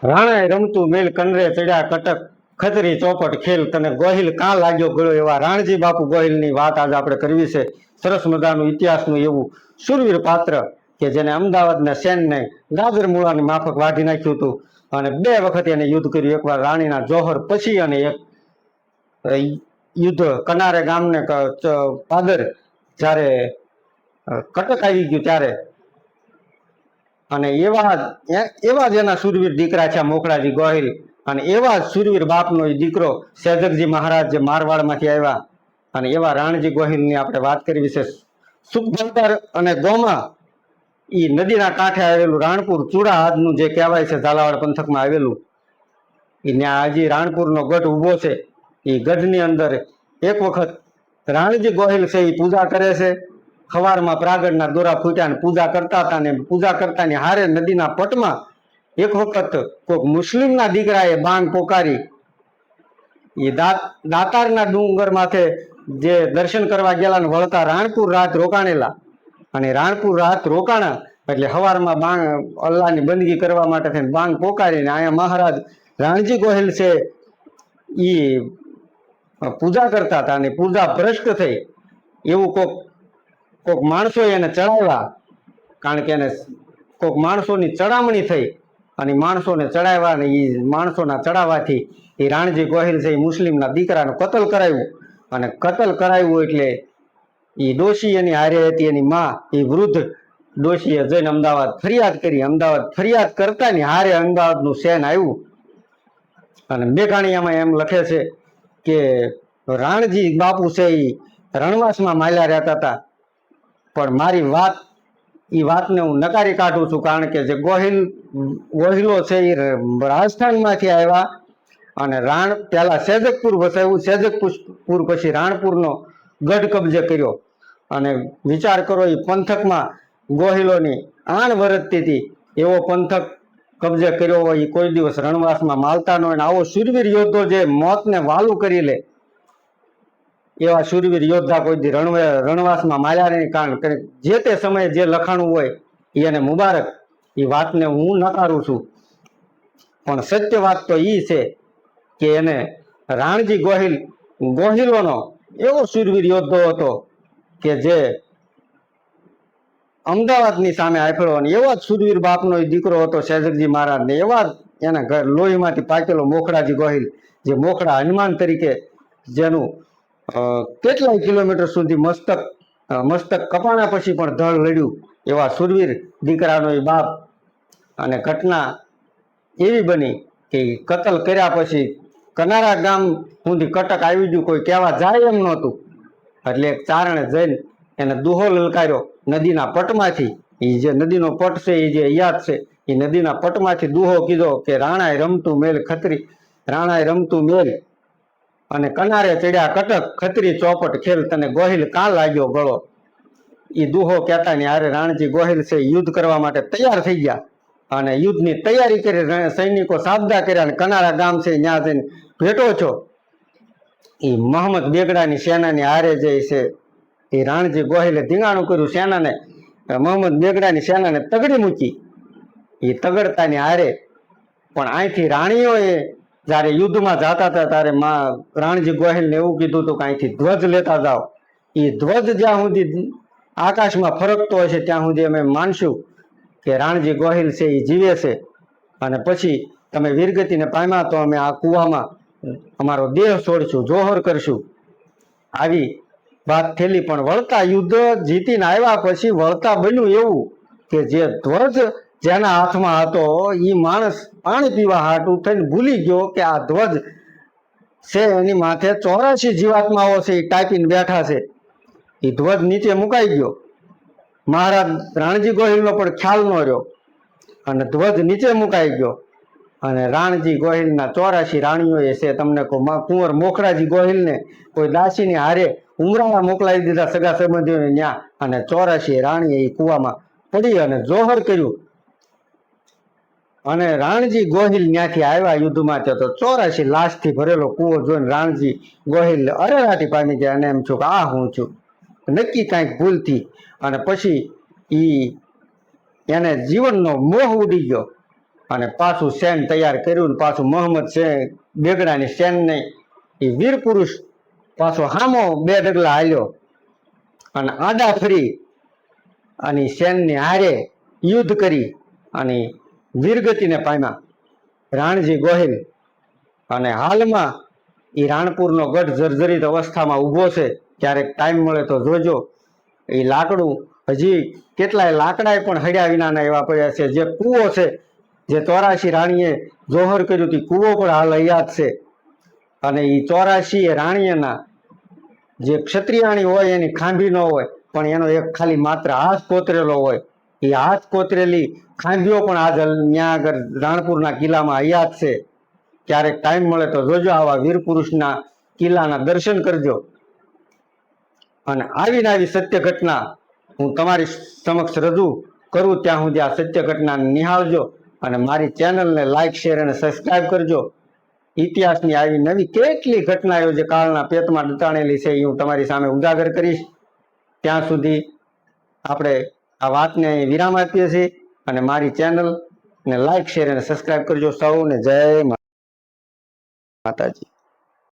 રાણાએ રમતું મેલ કનરે ચડ્યા કટક ખતરી ચોપટ ખેલ તને ગોહિલ કાં લાગ્યો ગળ્યો, એવા રાણજી બાપુ ગોહિલની વાત આજે આપણે કરવી છે. સરસ મજાનું ઇતિહાસનું એવું શૂરવીર પાત્ર કે જેને અમદાવાદના સેનને ગાજર મૂળાની માફક વાઢી નાખ્યું હતું અને 2 વખત એને યુદ્ધ કર્યું. એકવાર રાણીના જોહર પછી અને એક યુદ્ધ કનારે ગામને પાદર જ્યારે કટક આવી ગયું ત્યારે. અને એવા જ એના શૂરવીર દીકરા છે મોખડાજી ગોહિલ, અને એવા જ શૂરવીર બાપનો દીકરો સેજકજી મહારાજ જે મારવાડમાંથી આવ્યા. અને એવા રાણજી ગોહિલની આપણે વાત કરવી છે. સુખભંદર અને ગોમા એ નદીના કાંઠે આવેલું રાણપુર ચૂડા આજનું જે કહેવાય છે ઝાલાવાડ પંથકમાં આવેલું, એ ત્યાં હજી રાણપુરનો ગઢ ઊભો છે. એ ગઢની અંદર એક વખત રાણજી ગોહિલ છે એ પૂજા કરે છે. સવારમાં પ્રાગડના દોરા ફૂટ્યા અને પૂજા કરતા હતા, ને પૂજા કરતાની હારે નદીના પટમાં એક વખત કોઈક મુસ્લિમના દીકરાએ બાંગ પોકારી. એ દાતારના ડુંગર માથે જે દર્શન કરવા ગયેલા ને વળતા રાણપુર રાત રોકાણેલા, અને રાણપુર રાત રોકાણા એટલે સવારમાં બાંગ અલ્લાહની બંદગી કરવા માટે થઈને બાંગ પોકારીને અહીંયા મહારાજ રાણજી ગોહિલ છે એ પૂજા કરતા હતા, અને પૂજા ભ્રષ્ટ થઈ એવું કોઈક માણસોએ એને ચડાવ્યા. કારણ કે એને કોઈક માણસોની ચડામણી થઈ અને માણસોને ચડાવ્યા, ને એ માણસોના ચડાવવાથી એ રાણજી ગોહિલ છે એ મુસ્લિમના દીકરાને કતલ કરાવ્યું. અને કતલ કરાવ્યું એટલે એ ડોશી એની હારે હતી, એની માં એ વૃદ્ધ ડોશીએ જઈને અમદાવાદ ફરિયાદ કરી. અમદાવાદ ફરિયાદ કરતાની હારે અમદાવાદનું સેન આવ્યું. અને મેઘાણીયામાં એમ લખે છે કે રાણજી બાપુ છે એ રણવાસમાં માલ્યા રહેતા હતા, પણ મારી વાતને હું નકારી કાઢું છું. કારણ કે જે ગોહિલો છે એ રાજસ્થાનમાંથી આવ્યા અને પહેલા સેજકપુર વસાવ્યું, સેજકપુર પછી રાણપુરનો ગઢ કબજે કર્યો. અને વિચાર કરો, એ પંથકમાં ગોહિલોની આણ વરતતી હતી, એવો પંથક કબજે કર્યો હોય એ કોઈ દિવસ રણવાસમાં માલતા ન હોય. આવો શૂરવીર યોદ્ધો જે મોતને વાલું કરી લે એવા શૂરવીર યોદ્ધા કોઈ દી રણવાસમાં માર્યા નહીં. કારણ કે જે તે સમયે જે લખાણું હોય એને મુબારક, એ વાતને હું નકારું છું. પણ સત્ય વાત તો એ છે કે એને રાણજી ગોહિલોનો એવો શૂરવીર યોદ્ધો હતો કે જે અમદાવાદની સામે આફેડો, અને એવા જ શૂરવીર બાપનો દીકરો હતો સેજકજી મહારાજ, ને એવા જ એના ઘર લોહીમાંથી પાકેલો મોખડાજી ગોહિલ, જે મોખડા હનુમાન તરીકે જેનું કેટલાય કિલોમીટર સુધી મસ્તક કપાણા પછી પણ ધળ લડ્યું, એવા શૂરવીર દીકરાનો એ બાપ. અને ઘટના એવી બની કે કતલ કર્યા પછી કનારા ગામ સુધી કટક આવી ગયું, કોઈ કહેવા જાય એમ નહોતું. એટલે એક ચારણે જઈને એને દુહો લલકાર્યો નદીના પટમાંથી. એ જે નદીનો પટ છે એ જે યાદ છે, એ નદીના પટમાંથી દુહો કીધો કે રાણાએ રમતું મેલ ખતરી, રાણાએ રમતું મેલ અને કનારે ચડ્યા કટક ખતરી ચોપટ ખેલ તને ગોહિલ કાં લાગ્યો ગળો. એ દુહો કહેતા ને હારે રાણજી ગોહિલ છે યુદ્ધ કરવા માટે તૈયાર થઈ ગયા. અને યુદ્ધની તૈયારી કરી સૈનિકો સાબદા કર્યા, અને કનારા ગામ છે ત્યાં જઈને ભેટો છો. એ મોહમ્મદ બેગડાની સેનાની હારે જે છે એ રાણજી ગોહિલે ધીંગાણું કર્યું સેનાને. મોહમ્મદ બેગડાની સેનાને તગડી મૂકી. એ તગડતાની હારે પણ અહીંથી રાણીઓએ જ્યારે યુદ્ધમાં જતા હતા ત્યારે રાણજી ગોહિલને એવું કીધું હતું કે અહીંથી ધ્વજ લેતા જાઓ. એ ધ્વજ જ્યાં સુધી આકાશમાં ફરકતો હોય છે ત્યાં સુધી અમે માનશું કે રાણજી ગોહિલ છે એ જીવે છે. અને પછી તમે વીરગતિને પામ્યા તો અમે આ કૂવામાં અમારો દેહ છોડશું, જોહર કરશું. આવી વાત થયેલી. પણ વળતા યુદ્ધ જીતીને આવ્યા પછી વળતા બન્યું એવું કે જે ધ્વજ જેના હાથમાં હતો એ માણસ પાણી પીવા હાટું થઈને ભૂલી ગયો કે આ ધ્વજ છે એની માથે 84 જીવાત્માઓ છે એ ટાઈપીને બેઠા છે. એ ધ્વજ નીચે મુકાઈ ગયો. મહારાજ રાણજી ગોહિલનો પણ ખ્યાલ ન રહ્યો અને ધ્વજ નીચે મુકાઈ ગયો. અને રાણજી ગોહિલના 84 રાણીઓએ છે તમને કુંવર મોખડાજી ગોહિલને કોઈ દાસીની હારે ઉમરાળા મોકલાવી દીધા સગા સંબંધીઓને ન્યા. અને 84 રાણીએ એ કૂવામાં પડી અને જોહર કર્યું. અને રાણજી ગોહિલ ત્યાંથી આવ્યા યુદ્ધમાં તો 84 લાશથી ભરેલો કૂવો જોઈને રાણજી ગોહિલ અરેરાટી પામી ગયા. અને એમ છું કે આ હું છું, નક્કી કાંઈક ભૂલથી. અને પછી એને જીવનનો મોહ ઉડી ગયો. અને પાછું સેન તૈયાર કર્યું ને પાછું મોહમ્મદ બેગડાની સેન નહીં એ વીર પુરુષ પાછો હામો 2 ડગલા હાલ્યો અને આડા ફરી અને સેનની હારે યુદ્ધ કરી અને વીરગતિને પામ્યા રાણજી ગોહિલ. અને હાલમાં એ રાણપુરનો ગઢ જર્જરિત અવસ્થામાં ઊભો છે. ક્યારેક ટાઈમ મળે તો જોજો. એ લાકડું હજી કેટલાય લાકડા પણ હડ્યા વિનાના એવા પડ્યા છે. જે કૂવો છે જે 84 રાણીએ જોહર કર્યું તે કૂવો પણ હાલ હયાત છે. અને એ 84 રાણીઓના જે ક્ષત્રિયાણી હોય એની ખાંભી ન હોય પણ એનો એક ખાલી માત્ર હાથ કોતરેલો હોય. એ હાથ કોતરેલી ખાંભીઓ પણ આજ ત્યાં આગળ રાણપુરના કિલ્લામાં હયાત છે. ક્યારેક ટાઈમ મળે તો જોજો, આવા વીર પુરુષના કિલ્લાના દર્શન કરજો. અને આવીને આવી સત્ય ઘટના હું તમારી સમક્ષ રજૂ કરું ત્યાં સુધી આ સત્ય ઘટના નિહાળજો અને મારી ચેનલને લાઈક, શેર અને સબસ્ક્રાઈબ કરજો. ઇતિહાસની આવી નવી કેટલી ઘટનાઓ જે કાળના પેટમાં દટાણેલી છે એ હું તમારી સામે ઉજાગર કરીશ. ત્યાં સુધી આપણે આ વાતને વિરામ આપીએ છીએ અને મારી ચેનલને લાઈક, શેર અને સબસ્ક્રાઈબ કરજો. સૌને જય માતાજી.